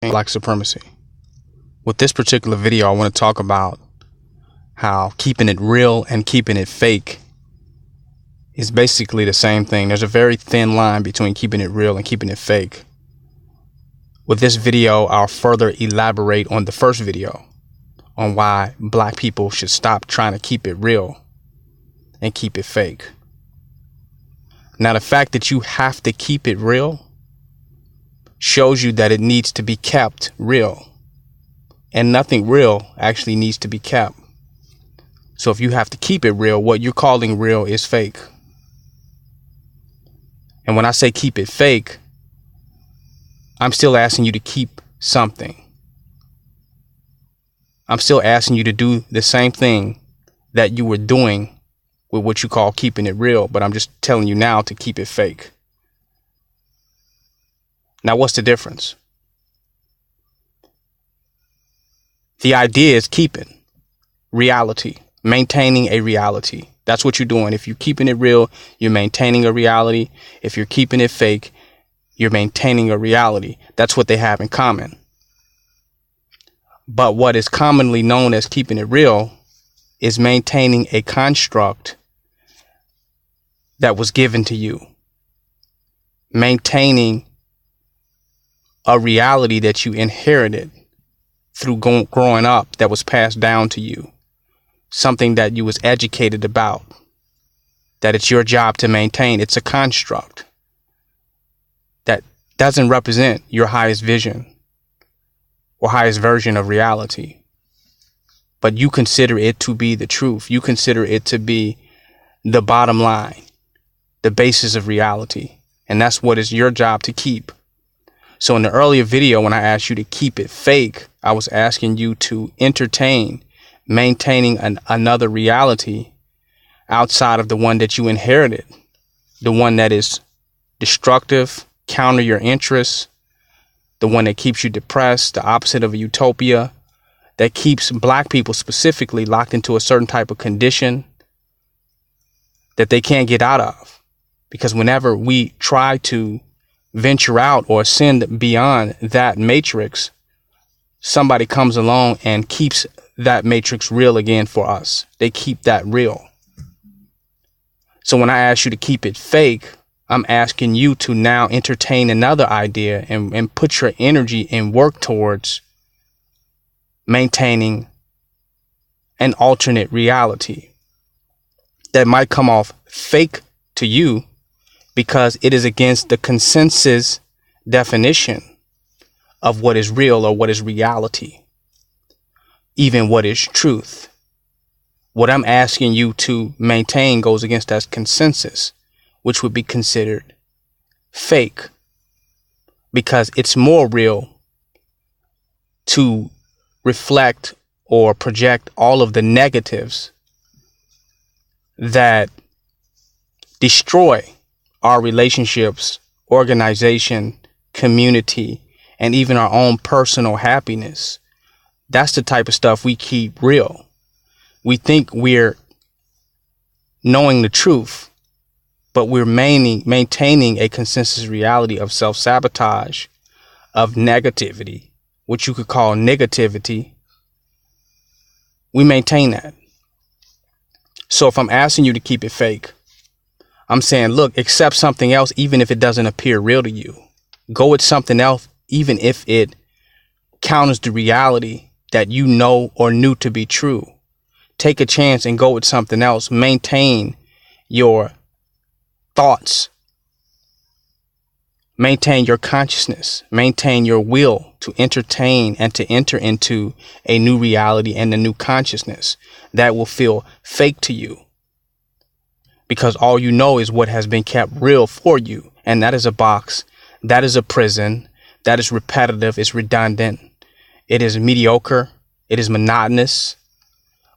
Black supremacy. With this particular video, I want to talk about how keeping it real and keeping it fake is basically the same thing. There's a very thin line between keeping it real and keeping it fake. With this video, I'll further elaborate on the first video on why black people should stop trying to keep it real and keep it fake. Now, the fact that you have to keep it real shows you that it needs to be kept real, and nothing real actually needs to be kept. So if you have to keep it real, what you're calling real is fake. And when I say keep it fake, I'm still asking you to keep something. I'm still asking you to do the same thing that you were doing with what you call keeping it real, but I'm just telling you now to keep it fake. Now, what's the difference? The idea is keeping reality, maintaining a reality. That's what you're doing. If you're keeping it real, you're maintaining a reality. If you're keeping it fake, you're maintaining a reality. That's what they have in common. But what is commonly known as keeping it real is maintaining a construct that was given to you, maintaining a reality that you inherited through growing up, that was passed down to you, something that you was educated about, that it's your job to maintain. It's a construct that doesn't represent your highest vision or highest version of reality, but you consider it to be the truth. You consider it to be the bottom line, the basis of reality, and that's what is your job to keep. So in the earlier video, when I asked you to keep it fake, I was asking you to entertain maintaining another reality outside of the one that you inherited, the one that is destructive, counter your interests, the one that keeps you depressed, the opposite of a utopia, that keeps black people specifically locked into a certain type of condition that they can't get out of. Because whenever we try to venture out or ascend beyond that matrix, somebody comes along and keeps that matrix real again for us. They keep that real. So when I ask you to keep it fake, I'm asking you to now entertain another idea and put your energy and work towards maintaining an alternate reality that might come off fake to you because it is against the consensus definition of what is real or what is reality, even what is truth. What I'm asking you to maintain goes against that consensus, which would be considered fake, because it's more real to reflect or project all of the negatives that destroy our relationships, organization, community, and even our own personal happiness. That's the type of stuff we keep real. We think we're knowing the truth, but we're maintaining a consensus reality of self-sabotage, of negativity, which you could call negativity. We maintain that. So if I'm asking you to keep it fake, I'm saying, look, accept something else, even if it doesn't appear real to you. Go with something else, even if it counters the reality that you know or knew to be true. Take a chance and go with something else. Maintain your thoughts. Maintain your consciousness. Maintain your will to entertain and to enter into a new reality and a new consciousness that will feel fake to you, because all you know is what has been kept real for you. And that is a box. That is a prison. That is repetitive. It's redundant. It is mediocre. It is monotonous.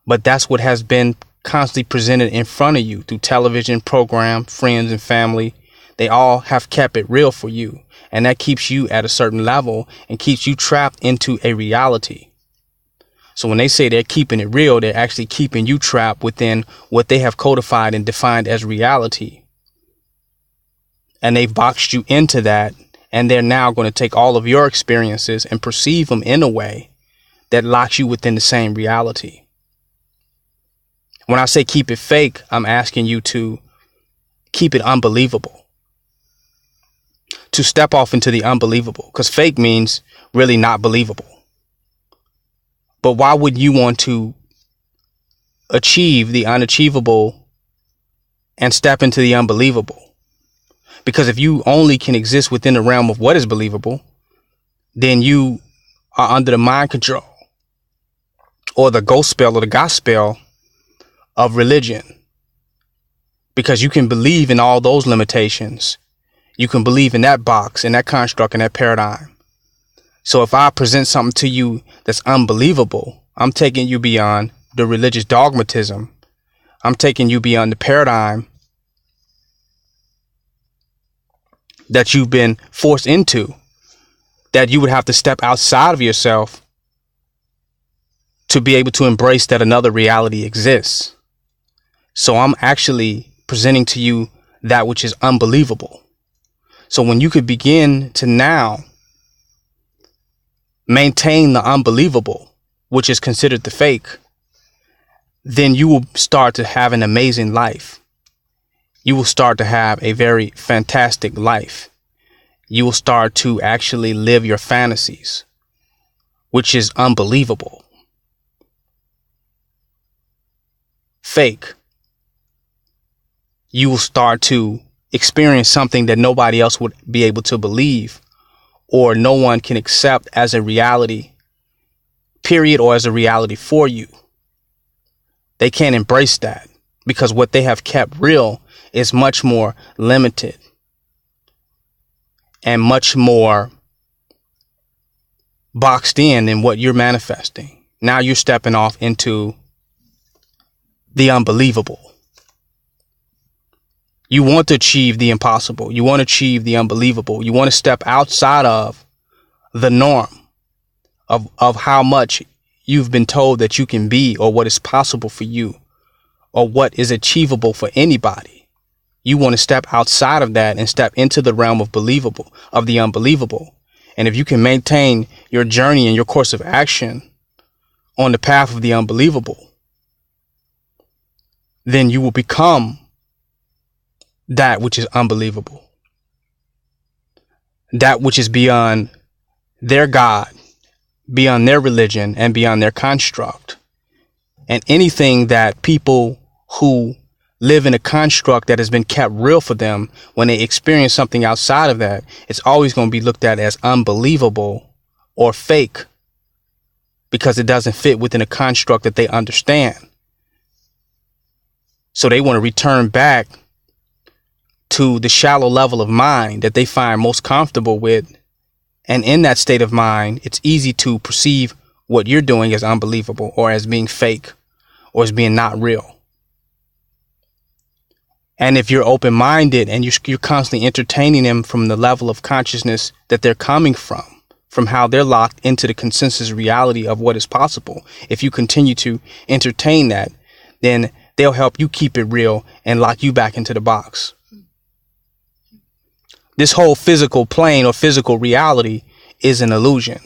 But that's what has been constantly presented in front of you through television, program, friends, and family. They all have kept it real for you. And that keeps you at a certain level and keeps you trapped into a reality. So when they say they're keeping it real, they're actually keeping you trapped within what they have codified and defined as reality. And they've boxed you into that And they're now going to take all of your experiences and perceive them in a way that locks you within the same reality. When I say keep it fake, I'm asking you to keep it unbelievable. To step off into the unbelievable, because fake means really not believable. But why would you want to achieve the unachievable and step into the unbelievable? Because if you only can exist within the realm of what is believable, then you are under the mind control or the ghost spell or the God spell of religion. Because you can believe in all those limitations. You can believe in that box, in that construct, in that paradigm. So if I present something to you that's unbelievable, I'm taking you beyond the religious dogmatism. I'm taking you beyond the paradigm that you've been forced into, that you would have to step outside of yourself to be able to embrace that another reality exists. So I'm actually presenting to you that which is unbelievable. So when you could begin to now maintain the unbelievable, which is considered the fake, then you will start to have an amazing life. You will start to have a very fantastic life. You will start to actually live your fantasies, which is unbelievable. Fake. You will start to experience something that nobody else would be able to believe, or no one can accept as a reality, period, or as a reality for you. They can't embrace that because what they have kept real is much more limited and much more boxed in than what you're manifesting. Now you're stepping off into the unbelievable. You want to achieve the impossible. You want to achieve the unbelievable. You want to step outside of the norm of how much you've been told that you can be, or what is possible for you, or what is achievable for anybody. You want to step outside of that and step into the realm of believable, of the unbelievable. And if you can maintain your journey and your course of action on the path of the unbelievable, then you will become that which is unbelievable. That which is beyond their God, beyond their religion, and beyond their construct. And anything that people who live in a construct that has been kept real for them, when they experience something outside of that, it's always going to be looked at as unbelievable or fake, because it doesn't fit within a construct that they understand. So they want to return back to the shallow level of mind that they find most comfortable with. And in that state of mind, it's easy to perceive what you're doing as unbelievable, or as being fake, or as being not real. And if you're open-minded and you're constantly entertaining them from the level of consciousness that they're coming from how they're locked into the consensus reality of what is possible, if you continue to entertain that, then they'll help you keep it real and lock you back into the box. This whole physical plane or physical reality is an illusion.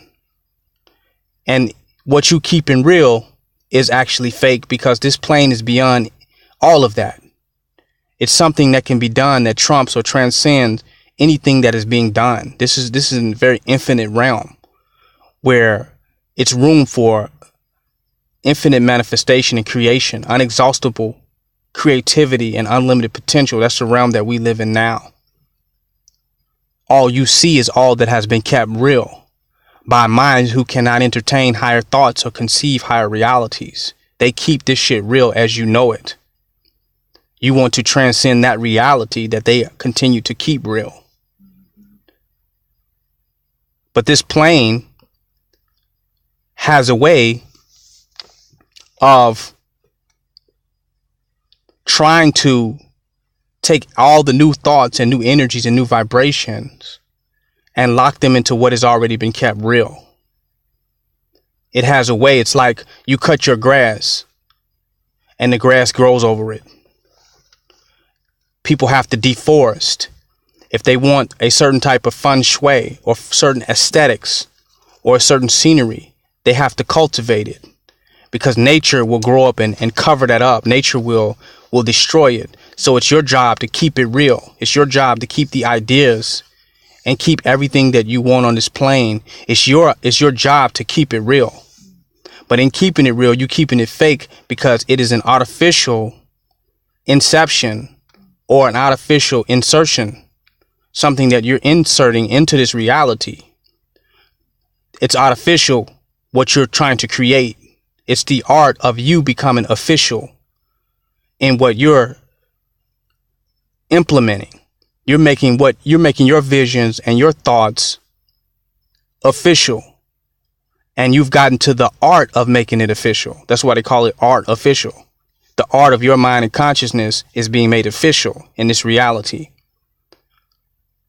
And what you keep in real is actually fake, because this plane is beyond all of that. It's something that can be done that trumps or transcends anything that is being done. This is a very infinite realm where it's room for infinite manifestation and creation, unexhaustible creativity and unlimited potential. That's the realm that we live in now. All you see is all that has been kept real by minds who cannot entertain higher thoughts or conceive higher realities. They keep this shit real as you know it. You want to transcend that reality that they continue to keep real. But this plane has a way of trying to take all the new thoughts and new energies and new vibrations and lock them into what has already been kept real. It has a way. It's like you cut your grass and the grass grows over it. People have to deforest If they want a certain type of feng shui or certain aesthetics or a certain scenery, they have to cultivate it, because nature will grow up and cover that up. Nature will destroy it. So it's your job to keep it real. It's your job to keep the ideas and keep everything that you want on this plane. It's your job to keep it real. But in keeping it real, you keeping it fake because it is an artificial inception or an artificial insertion, something that you're inserting into this reality. It's artificial, what you're trying to create. It's the art of you becoming official in what you're implementing. You're making your visions and your thoughts official. And you've gotten to the art of making it official. That's why they call it art official. The art of your mind and consciousness is being made official in this reality.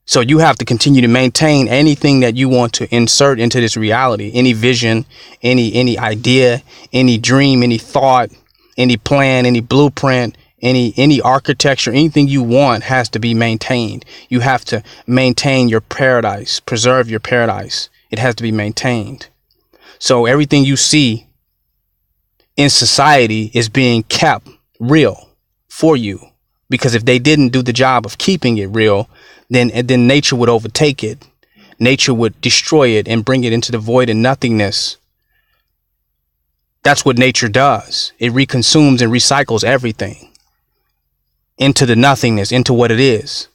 So you have to continue to maintain anything that you want to insert into this reality. Any vision, any idea, any dream, any thought, any plan, any blueprint, any architecture, anything you want has to be maintained. You have to maintain your paradise, preserve your paradise. It has to be maintained. So everything you see in society is being kept real for you, because if they didn't do the job of keeping it real, then nature would overtake it. Nature would destroy it and bring it into the void and nothingness. That's what nature does. It reconsumes and recycles everything into the nothingness, into what it is.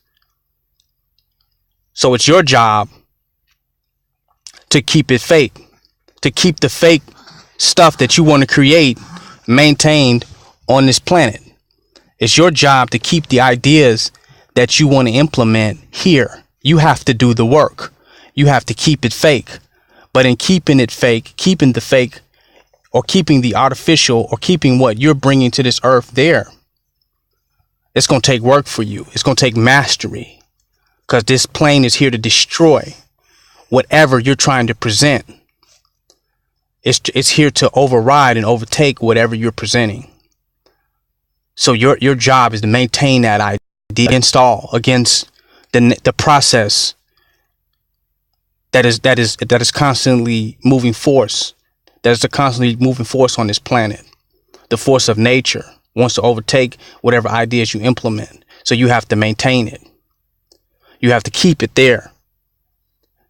So it's your job to keep it fake, to keep the fake stuff that you want to create maintained on this planet. It's your job to keep the ideas that you want to implement here. You have to do the work. You have to keep it fake. But in keeping it fake, keeping the fake, or keeping the artificial, or keeping what you're bringing to this earth there, it's going to take work for you. It's going to take mastery, because this plane is here to destroy whatever you're trying to present. It's here to override and overtake whatever you're presenting. So your job is to maintain that idea against the process that is constantly moving force. That is a constantly moving force on this planet. The force of nature wants to overtake whatever ideas you implement. So you have to maintain it. You have to keep it there.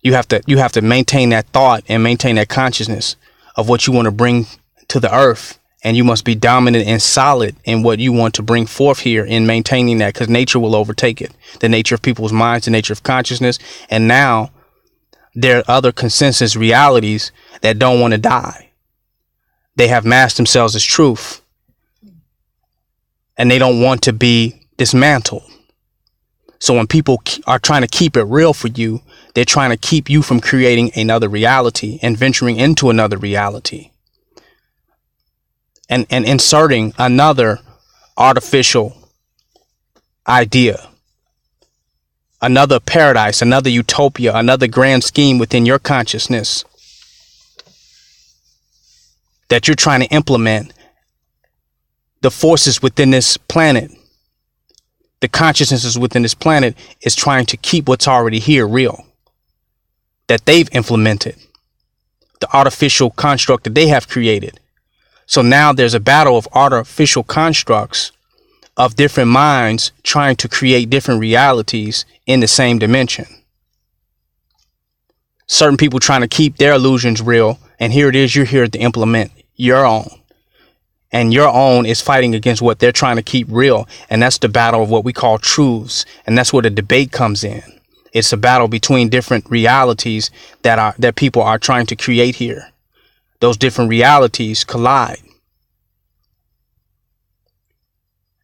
You have to maintain that thought and maintain that consciousness of what you want to bring to the earth. And you must be dominant and solid in what you want to bring forth here in maintaining that, because nature will overtake it. The nature of people's minds, the nature of consciousness. And now there are other consensus realities that don't want to die. They have masked themselves as truth, and they don't want to be dismantled. So when people are trying to keep it real for you, they're trying to keep you from creating another reality and venturing into another reality. And inserting another artificial idea, another paradise, another utopia, another grand scheme within your consciousness that you're trying to implement. The forces within this planet, the consciousnesses within this planet is trying to keep what's already here real, that they've implemented, the artificial construct that they have created. So now there's a battle of artificial constructs of different minds trying to create different realities in the same dimension. Certain people trying to keep their illusions real, and here it is, you're here to implement your own. And your own is fighting against what they're trying to keep real. And that's the battle of what we call truths. And that's where the debate comes in. It's a battle between different realities that people are trying to create here. Those different realities collide.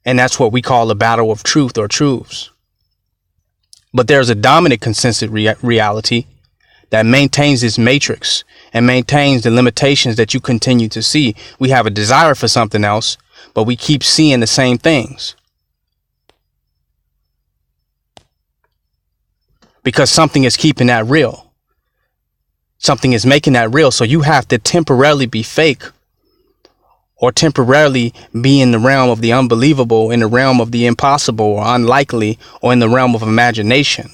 And that's what we call a battle of truth or truths. But there's a dominant consensus reality that maintains this matrix and maintains the limitations that you continue to see. We have a desire for something else, but we keep seeing the same things. Because something is keeping that real. Something is making that real. So you have to temporarily be fake or temporarily be in the realm of the unbelievable, in the realm of the impossible or unlikely, or in the realm of imagination.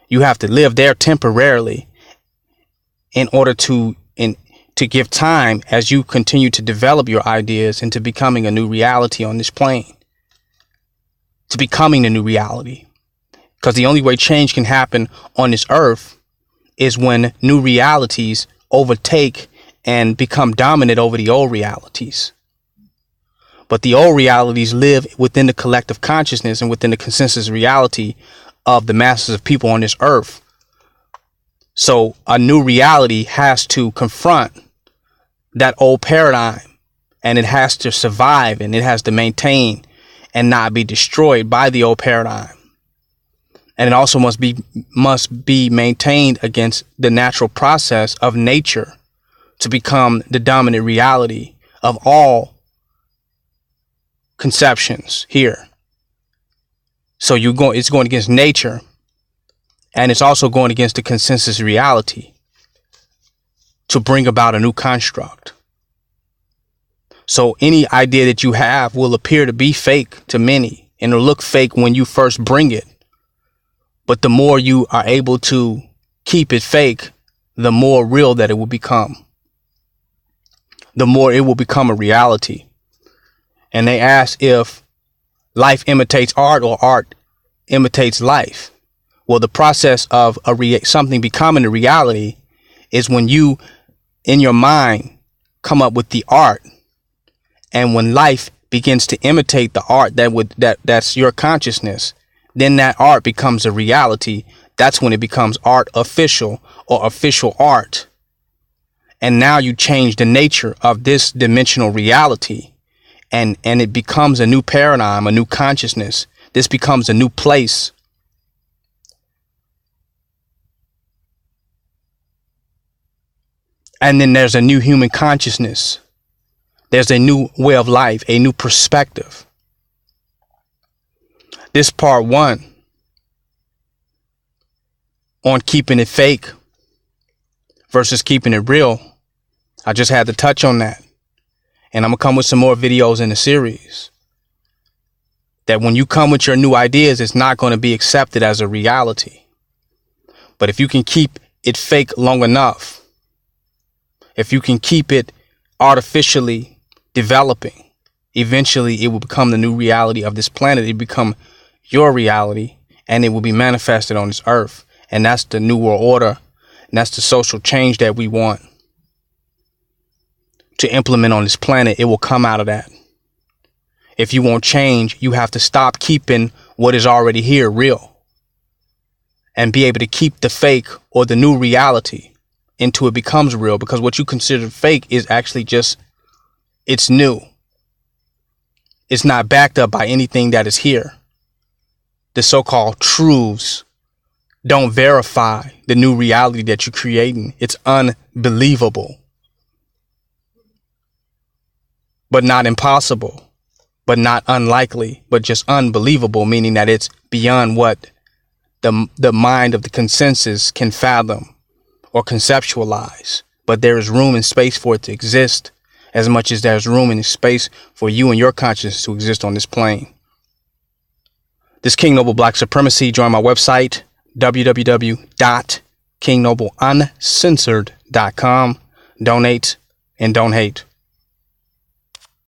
You have to live there temporarily in order to give time as you continue to develop your ideas into becoming a new reality on this plane, to becoming a new reality. Because the only way change can happen on this earth is when new realities overtake and become dominant over the old realities. But the old realities live within the collective consciousness and within the consensus reality of the masses of people on this earth. So a new reality has to confront that old paradigm, and it has to survive, and it has to maintain and not be destroyed by the old paradigm. And it also must be maintained against the natural process of nature to become the dominant reality of all conceptions here. So it's going against nature, and it's also going against the consensus reality to bring about a new construct. So any idea that you have will appear to be fake to many, and it'll look fake when you first bring it. But the more you are able to keep it fake, the more real that it will become. The more it will become a reality. And they ask if life imitates art or art imitates life. Well, the process of something becoming a reality is when you, in your mind, come up with the art, and when life begins to imitate the art that's your consciousness, then that art becomes a reality. That's when it becomes art official or official art. And now you change the nature of this dimensional reality, and it becomes a new paradigm, a new consciousness. This becomes a new place. And then there's a new human consciousness. There's a new way of life, a new perspective. This part 1 on keeping it fake versus keeping it real. I just had to touch on that. And I'm going to come with some more videos in the series. That when you come with your new ideas, it's not going to be accepted as a reality. But if you can keep it fake long enough, if you can keep it artificially developing, eventually it will become the new reality of this planet. It will become your reality, and it will be manifested on this earth. And that's the new world order. And that's the social change that we want to implement on this planet. It will come out of that. If you want change, you have to stop keeping what is already here real and be able to keep the fake or the new reality until it becomes real, because what you consider fake is actually just, it's new. It's not backed up by anything that is here. The so-called truths don't verify the new reality that you're creating. It's unbelievable, but not impossible, but not unlikely, but just unbelievable, meaning that it's beyond what the mind of the consensus can fathom or conceptualize. But there is room and space for it to exist, as much as there's room and space for you and your consciousness to exist on this plane. This King Noble Black Supremacy. Join my website, www.kingnobleuncensored.com. Donate and don't hate.